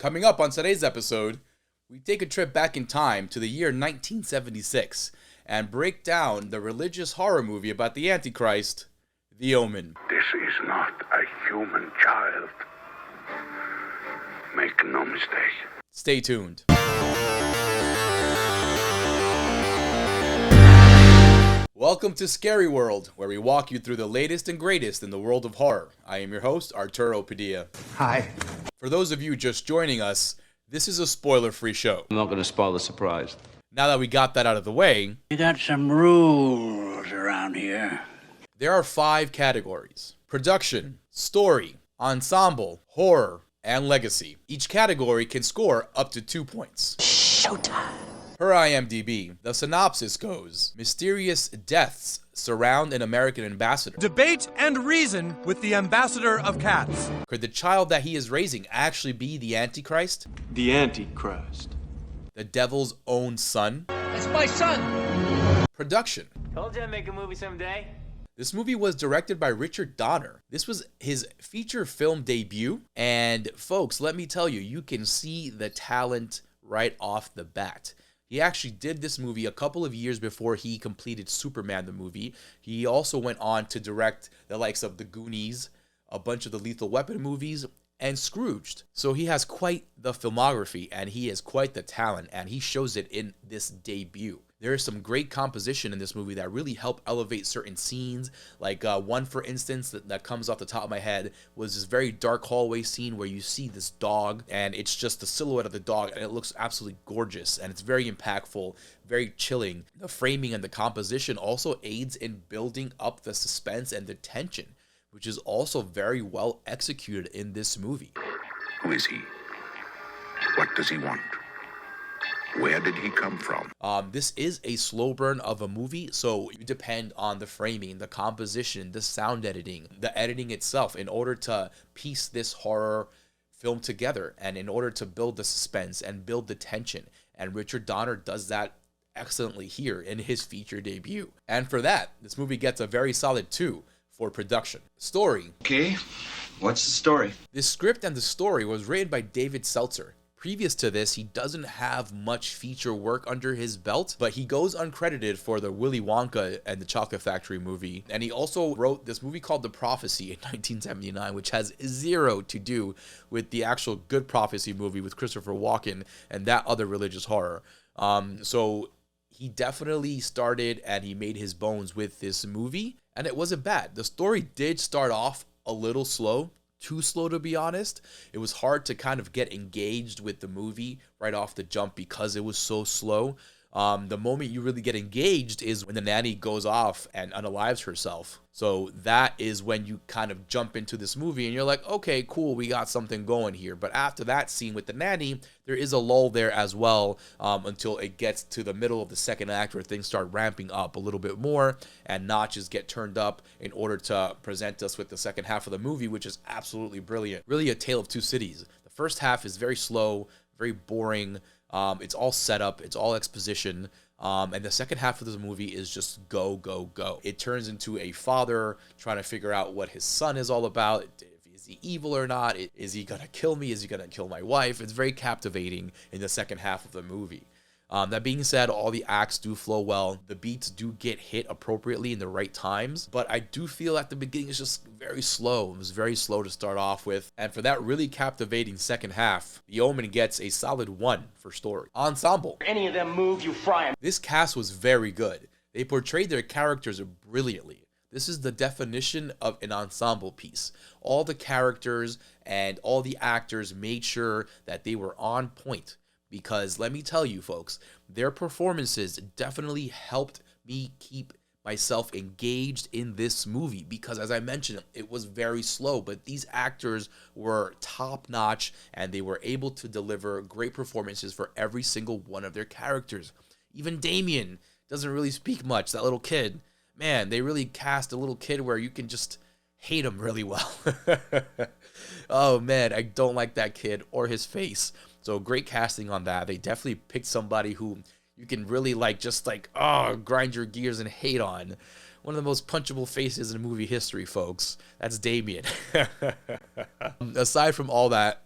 Coming up on today's episode, we take a trip back in time to the year 1976 and break down the religious horror movie about the Antichrist, The Omen. This is not a human child. Make no mistake. Stay tuned. Welcome to Scary World, where we walk you through the latest and greatest in the world of horror. I am your host, Arturo Padilla. Hi. For those of you just joining us, this is a spoiler-free show. I'm not going to spoil the surprise. Now that we got that out of the way, You got some rules around here. there are 5 categories: production, story, ensemble, horror, and legacy. Each category can score up to 2 points. Showtime. Per IMDb, the synopsis goes: mysterious deaths surround an American ambassador. Debate and reason with the ambassador of cats. Could the child that he is raising actually be the Antichrist? The Antichrist. The devil's own son? That's my son! Production. Told you I'd make a movie someday. This movie was directed by Richard Donner. This was his feature film debut, and folks, let me tell you, you can see the talent right off the bat. He actually did this movie a couple of years before he completed Superman the movie. He also went on to direct the likes of The Goonies, a bunch of the Lethal Weapon movies, and Scrooged. So he has quite the filmography, and he has quite the talent, and he shows it in this debut. There is some great composition in this movie that really help elevate certain scenes. Like one, for instance, that comes off the top of my head was this very dark hallway scene where you see this dog, and it's just the silhouette of the dog, and it looks absolutely gorgeous, and it's very impactful, very chilling. The framing and the composition also aids in building up the suspense and the tension, which is also very well executed in this movie. Who is he? What does he want? Where did he come from? This is a slow burn of a movie, so you depend on the framing, the composition, the sound editing, the editing itself in order to piece this horror film together and in order to build the suspense and build the tension. And Richard Donner does that excellently here in his feature debut. And for that, this movie gets a very solid 2 for production. Story. Okay, what's the story? This script and the story was written by David Seltzer. Previous to this, he doesn't have much feature work under his belt, but he goes uncredited for the Willy Wonka and the Chocolate Factory movie. And he also wrote this movie called The Prophecy in 1979, which has zero to do with the actual Good Prophecy movie with Christopher Walken and that other religious horror. So he definitely started and he made his bones with this movie, and it wasn't bad. The story did start off a little slow. Too slow, to be honest. It was hard to kind of get engaged with the movie right off the jump because it was so slow. The moment you really get engaged is when the nanny goes off and unalives herself. So that is when you kind of jump into this movie and you're like, okay, cool, we got something going here. But after that scene with the nanny, there is a lull there as well, until it gets to the middle of the second act where things start ramping up a little bit more and notches get turned up in order to present us with the second half of the movie, which is absolutely brilliant. Really a tale of two cities. The first half is very slow, very boring. It's all setup, it's all exposition, and the second half of this movie is just go, go, go. It turns into a father trying to figure out what his son is all about. Is he evil or not? Is he gonna kill me? Is he gonna kill my wife? It's very captivating in the second half of the movie. That being said, all the acts do flow well. The beats do get hit appropriately in the right times, but I do feel at the beginning it's just very slow. It was very slow to start off with, and for that really captivating second half, The Omen gets a solid 1 for story. Ensemble. Any of them move, you fry 'em. This cast was very good. They portrayed their characters brilliantly. This is the definition of an ensemble piece. All the characters and all the actors made sure that they were on point. Because let me tell you, folks, their performances definitely helped me keep myself engaged in this movie. Because as I mentioned, it was very slow, but these actors were top notch and they were able to deliver great performances for every single one of their characters. Even Damien doesn't really speak much, that little kid. Man, they really cast a little kid where you can just hate him really well. Oh man, I don't like that kid or his face. So great casting on that. They definitely picked somebody who you can really grind your gears and hate on. One of the most punchable faces in movie history, folks. That's Damien. Aside from all that,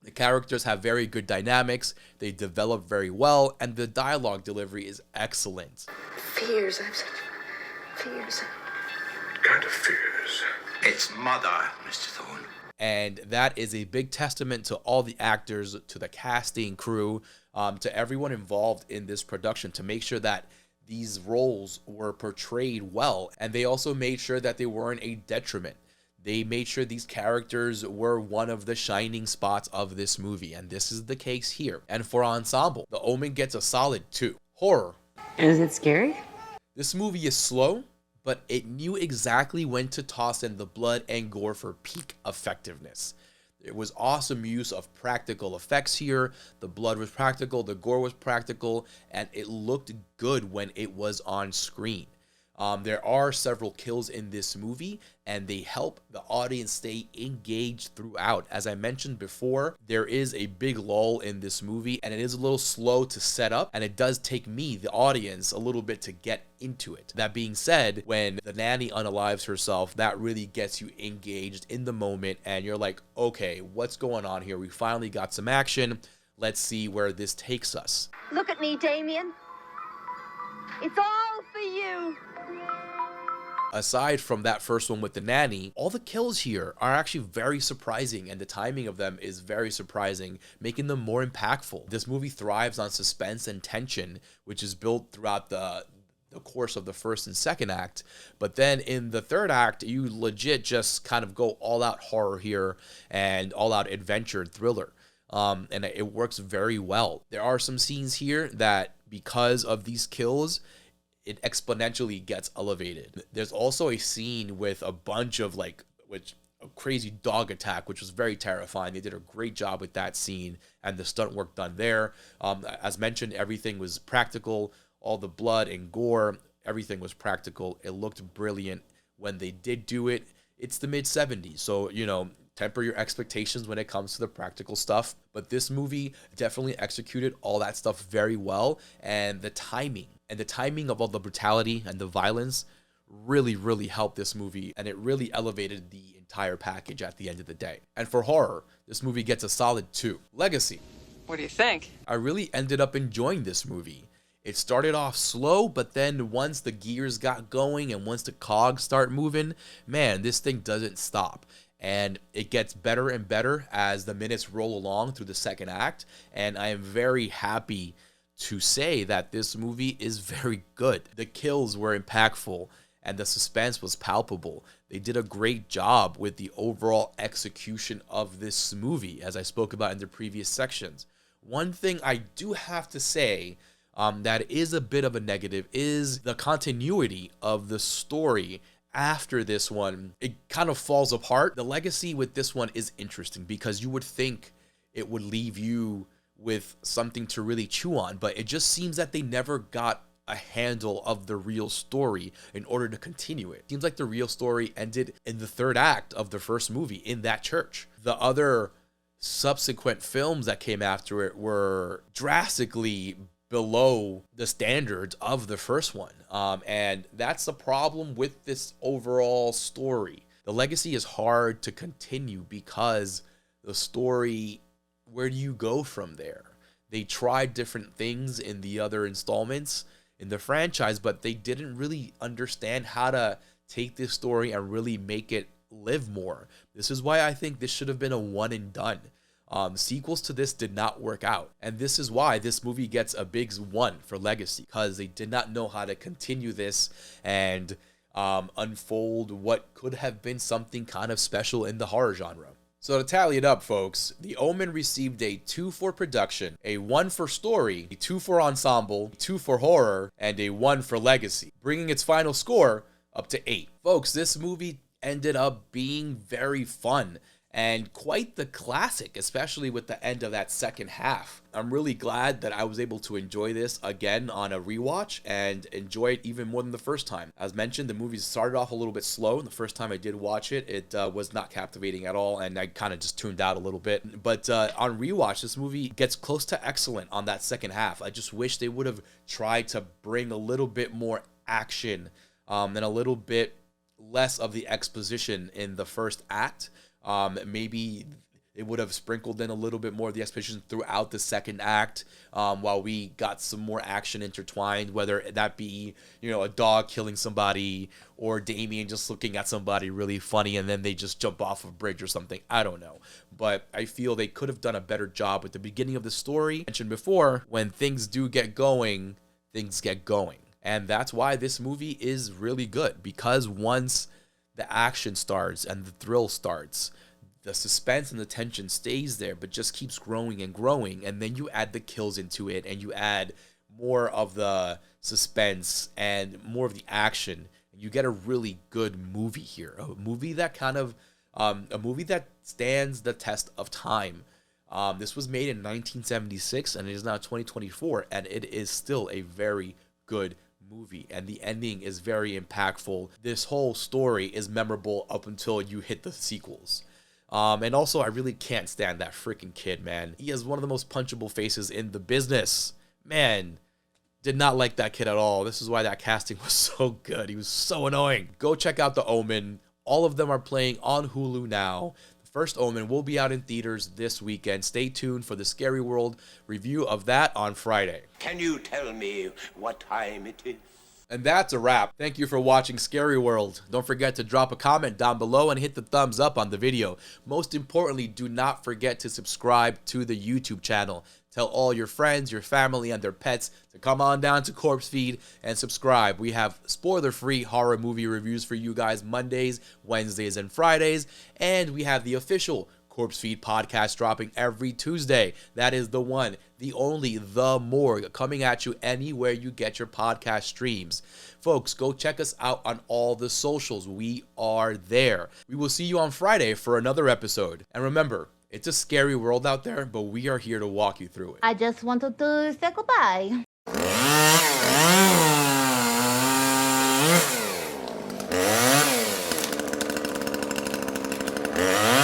The characters have very good dynamics, they develop very well, and the dialogue delivery is excellent. Fears, I've such fears. Kind of fears. It's mother, Mr. Thorne. And that is a big testament to all the actors, to the casting crew, to everyone involved in this production to make sure that these roles were portrayed well. And they also made sure that they weren't a detriment. They made sure these characters were one of the shining spots of this movie, and this is the case here. And for Ensemble, The Omen gets a solid 2. Horror. Is it scary? This movie is slow, but it knew exactly when to toss in the blood and gore for peak effectiveness. It was awesome use of practical effects here. The blood was practical, the gore was practical, and it looked good when it was on screen. There are several kills in this movie, and they help the audience stay engaged throughout. As I mentioned before, there is a big lull in this movie, and it is a little slow to set up, and it does take me, the audience, a little bit to get into it. That being said, when the nanny unalives herself, that really gets you engaged in the moment, and you're like, okay, what's going on here? We finally got some action. Let's see where this takes us. Look at me, Damien. It's all for you. Aside from that first one with the nanny, all the kills here are actually very surprising, and the timing of them is very surprising, making them more impactful. This movie thrives on suspense and tension, which is built throughout the course of the first and second act. But then in the third act, you legit just kind of go all out horror here and all out adventure thriller. And it works very well. There are some scenes here that, because of these kills, it exponentially gets elevated. There's also a scene with a bunch of a crazy dog attack, which was very terrifying. They did a great job with that scene and the stunt work done there. As mentioned, everything was practical. All the blood and gore, everything was practical. It looked brilliant when they did do it. It's the mid-70s, so, temper your expectations when it comes to the practical stuff. But this movie definitely executed all that stuff very well, and the timing of all the brutality and the violence really, really helped this movie, and it really elevated the entire package at the end of the day. And for horror, this movie gets a solid 2. Legacy. What do you think? I really ended up enjoying this movie. It started off slow, but then once the gears got going and once the cogs start moving, man, this thing doesn't stop. And it gets better and better as the minutes roll along through the second act, and I am very happy to say that this movie is very good. The kills were impactful and the suspense was palpable. They did a great job with the overall execution of this movie, as I spoke about in the previous sections. One thing I do have to say that is a bit of a negative is the continuity of the story. After this one, it kind of falls apart. The legacy with this one is interesting because you would think it would leave you with something to really chew on, but it just seems that they never got a handle of the real story in order to continue it. Seems like the real story ended in the third act of the first movie in that church. The other subsequent films that came after it were drastically below the standards of the first one. And that's the problem with this overall story. The legacy is hard to continue because the story, where do you go from there? They tried different things in the other installments in the franchise, but they didn't really understand how to take this story and really make it live more. This is why I think this should have been a one and done. Sequels to this did not work out, and this is why this movie gets a big 1 for legacy, because they did not know how to continue this and unfold what could have been something kind of special in the horror genre. So to tally it up, folks, The Omen received a 2 for production, a 1 for story, a 2 for ensemble, a 2 for horror, and a 1 for legacy, bringing its final score up to 8. Folks, this movie ended up being very fun and quite the classic, especially with the end of that second half. I'm really glad that I was able to enjoy this again on a rewatch and enjoy it even more than the first time. As mentioned, the movie started off a little bit slow. The first time I did watch it, it was not captivating at all, and I kind of just tuned out a little bit. But on rewatch, this movie gets close to excellent on that second half. I just wish they would have tried to bring a little bit more action and a little bit less of the exposition in the first act. Maybe It would have sprinkled in a little bit more of the exposition throughout the second act, while we got some more action intertwined, whether that be, a dog killing somebody or Damien just looking at somebody really funny and then they just jump off a bridge or something. I don't know. But I feel they could have done a better job with the beginning of the story. I mentioned before, when things do get going, things get going. And that's why this movie is really good, because once the action starts and the thrill starts, the suspense and the tension stays there, but just keeps growing and growing. And then you add the kills into it, and you add more of the suspense and more of the action. You get a really good movie here. A movie that stands the test of time. This was made in 1976, and it is now 2024, and it is still a very good movie, and the ending is very impactful. This whole story is memorable up until you hit the sequels. And also, I really can't stand that freaking kid, man. He has one of the most punchable faces in the business. Man, did not like that kid at all. This is why that casting was so good. He was so annoying. Go check out The Omen. All of them are playing on Hulu now. The First Omen will be out in theaters this weekend. Stay tuned for the Scary World review of that on Friday. Can you tell me what time it is? And that's a wrap. Thank you for watching Scary World. Don't forget to drop a comment down below and hit the thumbs up on the video. Most importantly, do not forget to subscribe to the YouTube channel. Tell all your friends, your family, and their pets to come on down to CorpseFeed and subscribe. We have spoiler-free horror movie reviews for you guys Mondays, Wednesdays, and Fridays. And we have the official CorpseFeed podcast dropping every Tuesday. That is the one, the only, the Morgue, coming at you anywhere you get your podcast streams. Folks, go check us out on all the socials. We are there. We will see you on Friday for another episode. And remember, it's a scary world out there, but we are here to walk you through it. I just wanted to say goodbye. Yeah.